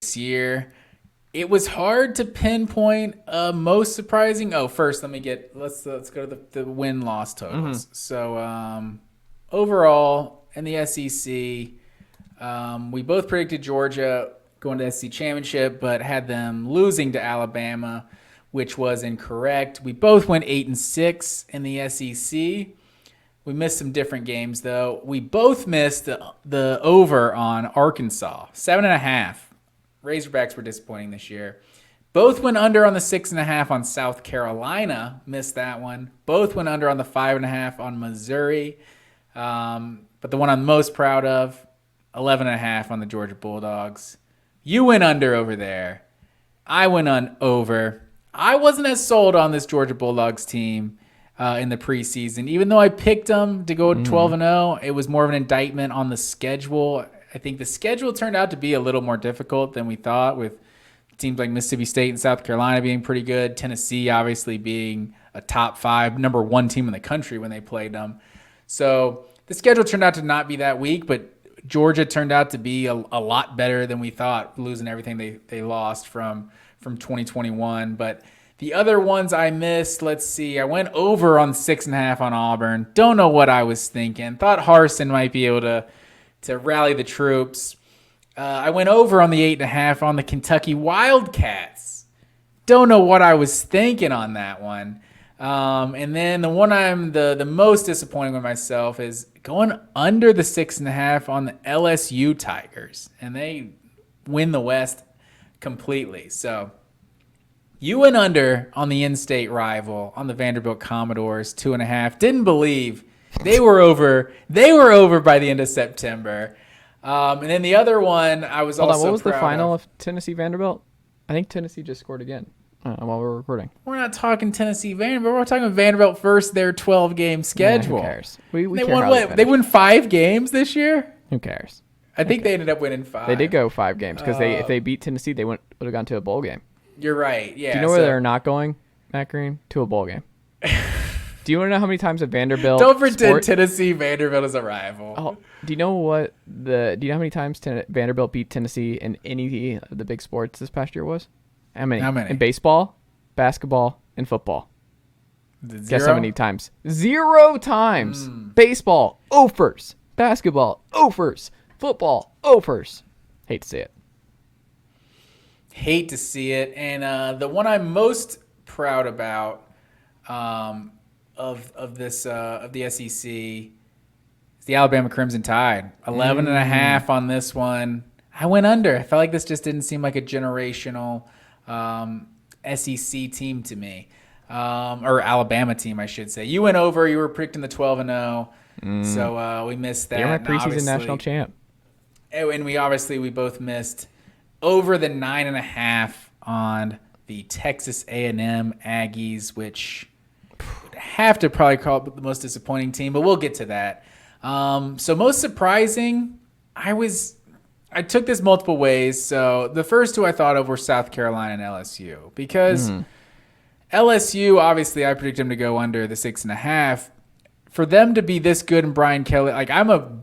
This year, it was hard to pinpoint most surprising. First, let's go to the win-loss totals. So overall in the SEC, we both predicted Georgia going to the SEC championship, but had them losing to Alabama, which was incorrect. We both went 8-6 in the SEC. We missed some different games though. We both missed the over on Arkansas, 7.5. Razorbacks were disappointing this year. Both went under on the 6.5 on South Carolina. Missed that one. Both went under on the 5.5 on Missouri. But the one I'm most proud of, 11.5 on the Georgia Bulldogs. You went under over there. I went on over. I wasn't as sold on this Georgia Bulldogs team in the preseason. Even though I picked them to go 12-0, it was more of an indictment on the schedule. I think the schedule turned out to be a little more difficult than we thought, with teams like Mississippi State and South Carolina being pretty good, Tennessee obviously being a top 5, number 1 team in the country when they played them. So the schedule turned out to not be that weak, but Georgia turned out to be a lot better than we thought, losing everything they lost from 2021. But the other ones I missed, let's see, I went over on 6.5 on Auburn. Don't know what I was thinking. Thought Harsin might be able to rally the troops. I went over on the 8.5 on the Kentucky Wildcats. Don't know what I was thinking on that one. And then the one I'm the most disappointed with myself is going under the 6.5 on the LSU Tigers. And they win the West completely. So you went under on the in-state rival, on the Vanderbilt Commodores, 2.5. Didn't believe they were over. They were over by the end of September. And then the other one, I was also proud of. What was the final of Tennessee Vanderbilt? I think Tennessee just scored again while we're recording. We're not talking Tennessee Vanderbilt. We're talking Vanderbilt versus their 12-game schedule. Who cares? We they care won what? They won 5 games this year? Who cares? I think they ended up winning 5. They did go 5 games because if they beat Tennessee, they would have gone to a bowl game. You're right. Yeah. Do you know where they're not going, Matt Green? To a bowl game. Do you want to know how many times a Vanderbilt? Don't pretend Tennessee Vanderbilt is a rival. Oh, do you know how many times Vanderbilt beat Tennessee in any of the big sports this past year was? How many? In baseball, basketball, and football. Guess how many times? 0 times. Baseball, offers. Basketball, offers. Football, offers. Hate to see it. Hate to see it. And the one I'm most proud about of the SEC is the Alabama Crimson Tide. 11.5 on this one. I went under. I felt like this just didn't seem like a generational SEC team to me, or Alabama team, I should say. You went over. You were predicting the 12-0, so we missed that. You're my preseason national champ. And we both missed over the 9.5 on the Texas A&M Aggies, which would have to probably call it the most disappointing team, but we'll get to that. So most surprising, I took this multiple ways. So the first 2 I thought of were South Carolina and LSU, because LSU, obviously I predicted them to go under the 6.5. For them to be this good in Brian Kelly, like, I'm a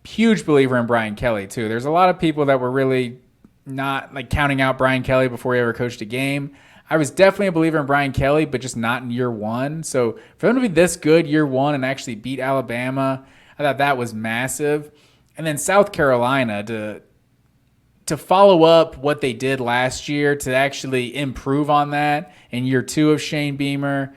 huge believer in Brian Kelly too. There's a lot of people that were really not like counting out Brian Kelly before he ever coached a game. I was definitely a believer in Brian Kelly, but just not in year 1. So for them to be this good year 1 and actually beat Alabama, I thought that was massive. And then South Carolina to follow up what they did last year, to actually improve on that in year 2 of Shane Beamer,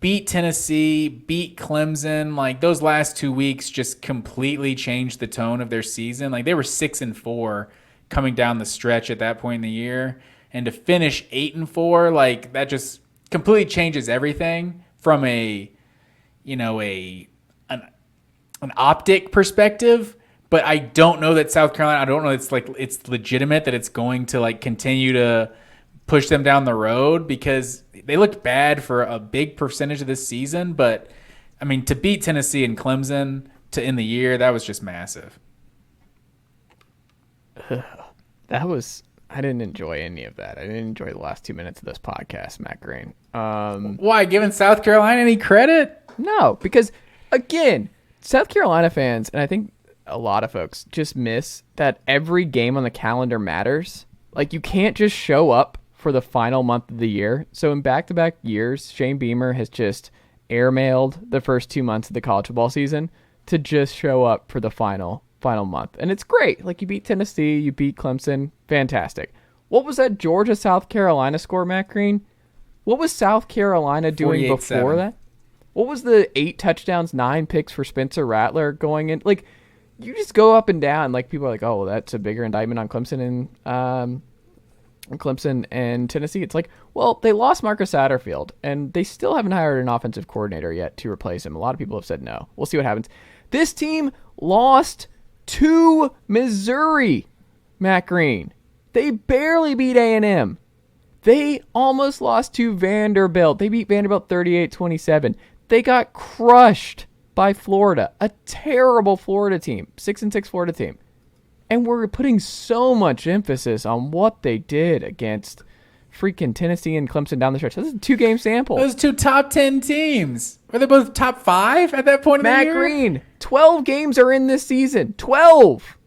beat Tennessee, beat Clemson. Like, those last 2 weeks just completely changed the tone of their season. Like, they were 6-4 coming down the stretch at that point in the year. And to finish 8-4, like, that just completely changes everything from an optic perspective. But I don't know that South Carolina, I don't know it's legitimate that it's going to like continue to push them down the road, because they looked bad for a big percentage of this season. But I mean, to beat Tennessee and Clemson to end the year, that was just massive. I didn't enjoy any of that. I didn't enjoy the last 2 minutes of this podcast, Matt Green. Why? Giving South Carolina any credit? No, because again, South Carolina fans, and I think a lot of folks, just miss that every game on the calendar matters. Like, you can't just show up for the final month of the year. So in back-to-back years, Shane Beamer has just airmailed the first 2 months of the college football season to just show up for the final month. And it's great. Like, you beat Tennessee, you beat Clemson, fantastic. What was that Georgia-South Carolina score, Matt Green? What was South Carolina doing before that? What was the 8 touchdowns, 9 picks for Spencer Rattler going in? Like, you just go up and down. Like, people are like, oh, well, that's a bigger indictment on Clemson and Tennessee. It's like, well, they lost Marcus Satterfield, and they still haven't hired an offensive coordinator yet to replace him. A lot of people have said no. We'll see what happens. This team lost to Missouri, Matt Green. They barely beat A&M. They almost lost to Vanderbilt. They beat Vanderbilt 38-27. They got crushed by Florida, a terrible Florida team, 6-6 Florida team. And we're putting so much emphasis on what they did against freaking Tennessee and Clemson down the stretch. This is a 2-game sample. Those 2 top 10 teams. Were they both top 5 at that point in the year? Matt Green, 12 games are in this season. 12.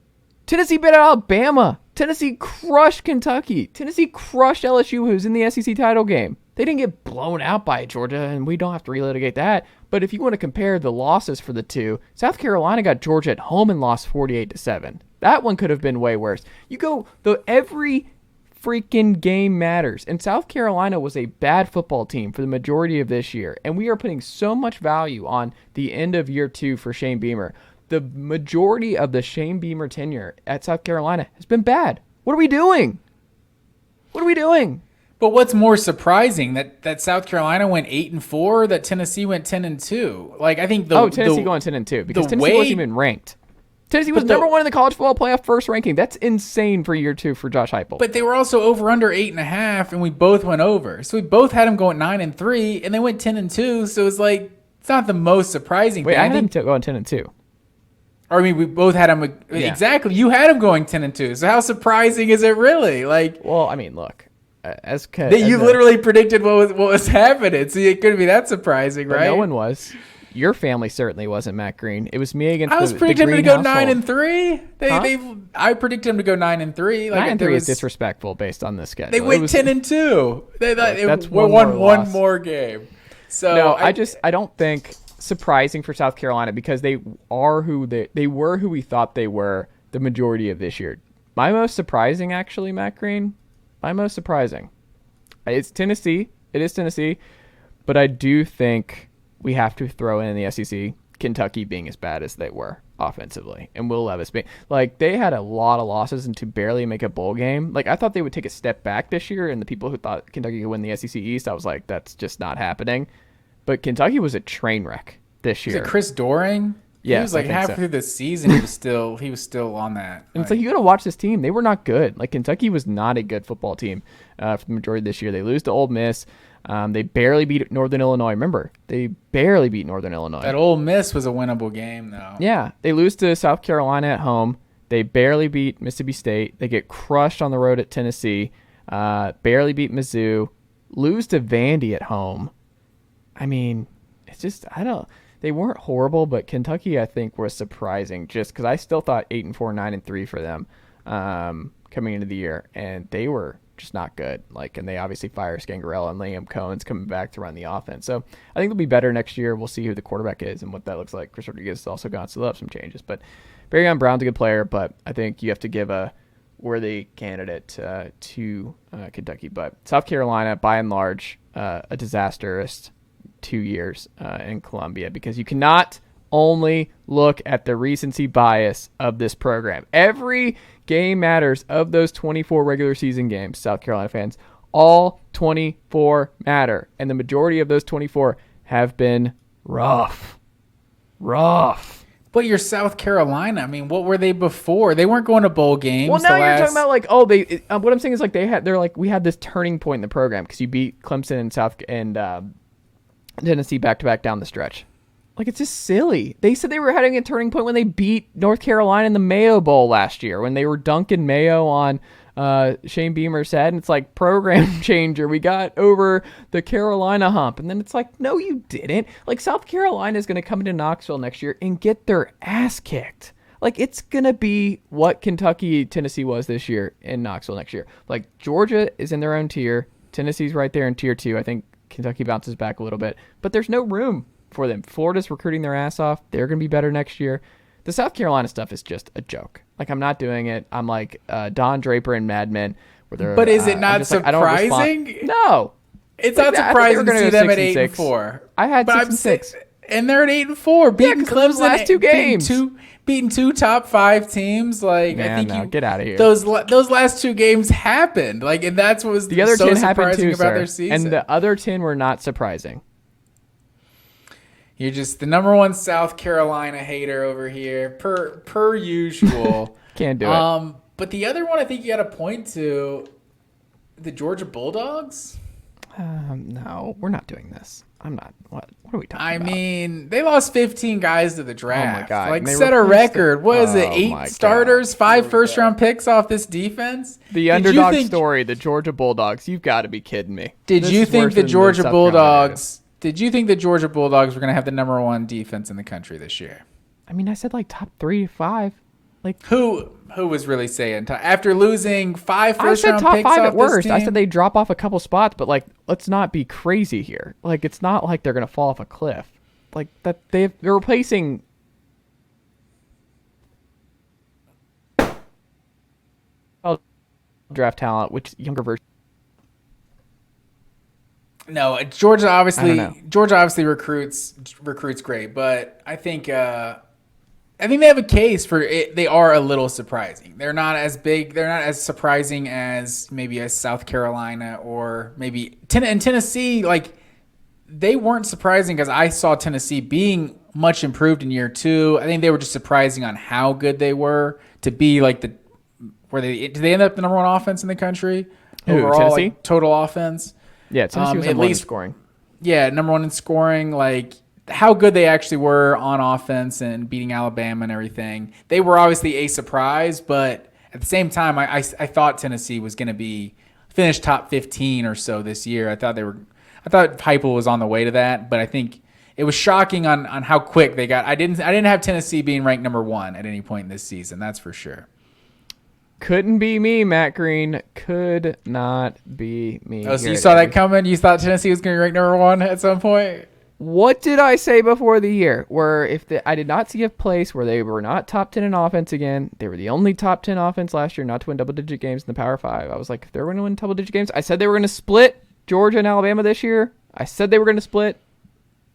Tennessee beat out Bama. Tennessee crushed Kentucky. Tennessee crushed LSU, who's in the SEC title game. They didn't get blown out by Georgia, and we don't have to relitigate that. But if you want to compare the losses for the two, South Carolina got Georgia at home and lost 48-7. That one could have been way worse. You go, every freaking game matters. And South Carolina was a bad football team for the majority of this year. And we are putting so much value on the end of year 2 for Shane Beamer. The majority of the Shane Beamer tenure at South Carolina has been bad. What are we doing? What are we doing? But what's more surprising, that South Carolina went 8-4, that Tennessee went 10-2. Like, I think Tennessee going 10-2 because Tennessee wasn't even ranked. Tennessee was number 1 in the college football playoff first ranking. That's insane for year 2 for Josh Heupel. But they were also over under 8.5, and we both went over. So we both had them going 9-3, and they went 10-2. So it's like, it's not the most surprising thing. I had them going 10-2. Or, I mean, we both had them. Yeah. Exactly. You had them going 10-2. So how surprising is it really? Like, well, I mean, look. Literally predicted what was happening. So it couldn't be that surprising, right? No one was. Your family certainly wasn't, Matt Green. It was me against. I was predicting them to go 9-3. I predicted them to go 9-3. Like 9-3 is disrespectful based on this schedule. They went 10-2. They thought we won one more game. So no, I don't think surprising for South Carolina because they were who we thought they were the majority of this year. My most surprising, actually, Matt Green. My most surprising. It's Tennessee. It is Tennessee. But I do think we have to throw in the SEC Kentucky being as bad as they were offensively. And Will Levis being... Like, they had a lot of losses and to barely make a bowl game. Like, I thought they would take a step back this year. And the people who thought Kentucky could win the SEC East, I was like, that's just not happening. But Kentucky was a train wreck this year. Was it Chris Doering? Yeah, he was like halfway through the season. He was still on that. And it's like you got to watch this team. They were not good. Like Kentucky was not a good football team for the majority of this year. They lose to Ole Miss. They barely beat Northern Illinois. Remember, they barely beat Northern Illinois. That Ole Miss was a winnable game, though. Yeah, they lose to South Carolina at home. They barely beat Mississippi State. They get crushed on the road at Tennessee. Barely beat Mizzou. Lose to Vandy at home. I mean, it's just They weren't horrible, but Kentucky, I think, was surprising just because I still thought 8-4, 9-3 for them coming into the year, and they were just not good. And they obviously fire Scangarella and Liam Cohen's coming back to run the offense. So I think they'll be better next year. We'll see who the quarterback is and what that looks like. Chris Rodriguez has also gone, so they'll have some changes. But Barry Brown's a good player, but I think you have to give a worthy candidate to Kentucky. But South Carolina, by and large, a disastrous 2 years in Columbia because you cannot only look at the recency bias of this program. Every game matters of those 24 regular season games, South Carolina fans. All 24 matter, and the majority of those 24 have been rough. But you're South Carolina. I mean, what were they before? They weren't going to bowl games. Well, now you're talking about what I'm saying is we had this turning point in the program because you beat Clemson and Tennessee back-to-back down the stretch. It's just silly. They said they were having a turning point when they beat North Carolina in the Mayo Bowl last year, when they were dunking Mayo on Shane Beamer said, and it's like program changer. We got over the Carolina hump. And then it's like, no, you didn't. Like South Carolina is going to come into Knoxville next year and get their ass kicked. Like it's going to be what Kentucky, Tennessee was this year in Knoxville next year. Like Georgia is in their own tier. Tennessee's right there in tier 2. I think Kentucky bounces back a little bit, but there's no room for them. Florida's recruiting their ass off. They're going to be better next year. The South Carolina stuff is just a joke. Like, I'm not doing it. I'm like Don Draper and Mad Men. But is it not surprising? No. It's not surprising to see them at 8-4. I had 6-6. And they're at 8-4. Beating Clemson last 2 games. Beating 2 top 5 teams. Like, man, I think get out of here. Those last 2 games happened. Like, and that's what was the other so 10 surprising too, about their season. And the other 10 were not surprising. You're just the number 1 South Carolina hater over here, per usual. Can't do it. But the other one I think you got to point to, the Georgia Bulldogs. No, we're not doing this. I'm not. What are we talking about? I mean, they lost 15 guys to the draft. Oh my God. Like, set a record. What is it? 8 starters, 5 first-round picks off this defense? The underdog story, the Georgia Bulldogs. You've got to be kidding me. Did you think the Georgia Bulldogs were going to have the number 1 defense in the country this year? I mean, I said like top 3 to 5. Like who was really saying after losing 5 first-round picks? I said top 5 at worst. Team? I said they drop off a couple spots, but like let's not be crazy here. Like it's not like they're gonna fall off a cliff. Like that they're replacing. Draft talent, which younger version. No, Georgia obviously recruits great, but I think they have a case for it. They are a little surprising. They're not as big. They're not as surprising as maybe a South Carolina or maybe Tennessee. Like they weren't surprising because I saw Tennessee being much improved in year 2. I think they were just surprising on how good they were to be like did they end up the number 1 offense in the country overall? Like, total offense. Yeah, Tennessee was number 1 in scoring. Yeah, number 1 in scoring. Like how good they actually were on offense and beating Alabama and everything. They were obviously a surprise, but at the same time, I thought Tennessee was going to finish top 15 or so this year. I thought Heupel was on the way to that, but I think it was shocking on how quick they got. I didn't have Tennessee being ranked number 1 at any point in this season. That's for sure. Couldn't be me, Matt Green. Could not be me. Oh, so you saw that coming? You thought Tennessee was going to be ranked number 1 at some point? What did I say before the year? Where I did not see a place where they were not top 10 in offense again. They were the only top 10 offense last year not to win double-digit games in the Power 5. I was like, if they're going to win double-digit games. I said they were going to split Georgia and Alabama this year. I said they were going to split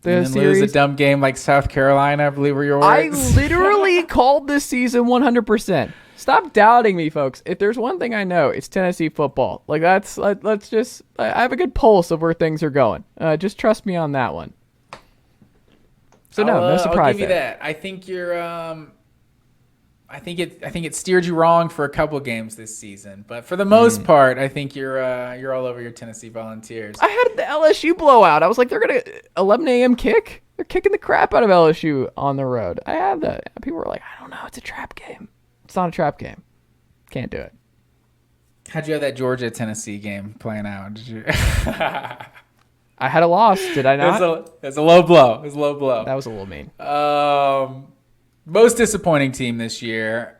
the series. Lose a dumb game like South Carolina, I believe were your words. I literally called this season 100%. Stop doubting me, folks. If there's one thing I know, it's Tennessee football. Like let's just. I have a good pulse of where things are going. Just trust me on that one. So no surprise. I'll give you that. I think you're. I think it steered you wrong for a couple games this season, but for the most part, I think you're all over your Tennessee Volunteers. I had the LSU blowout. I was like, they're gonna 11 a.m. kick. They're kicking the crap out of LSU on the road. I had that. People were like, I don't know. It's a trap game. It's not a trap game. Can't do it. How'd you have that Georgia-Tennessee game playing out? Did you? I had a loss. Did I not? It was a low blow. It was a low blow. That was a little mean. Most disappointing team this year.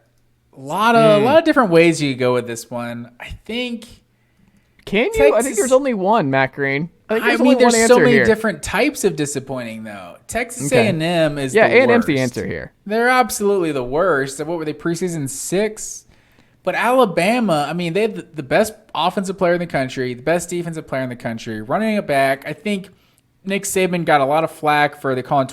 A lot of different ways you could go with this one. I think. Can you? Texas, I think there's only one, Matt Green. I mean, there's so many different types of disappointing, though. Texas A&M is the worst. A&M's the answer here. They're absolutely the worst. What were they, preseason 6? But Alabama, I mean, they have the best offensive player in the country, the best defensive player in the country, running it back. I think Nick Saban got a lot of flack for they call him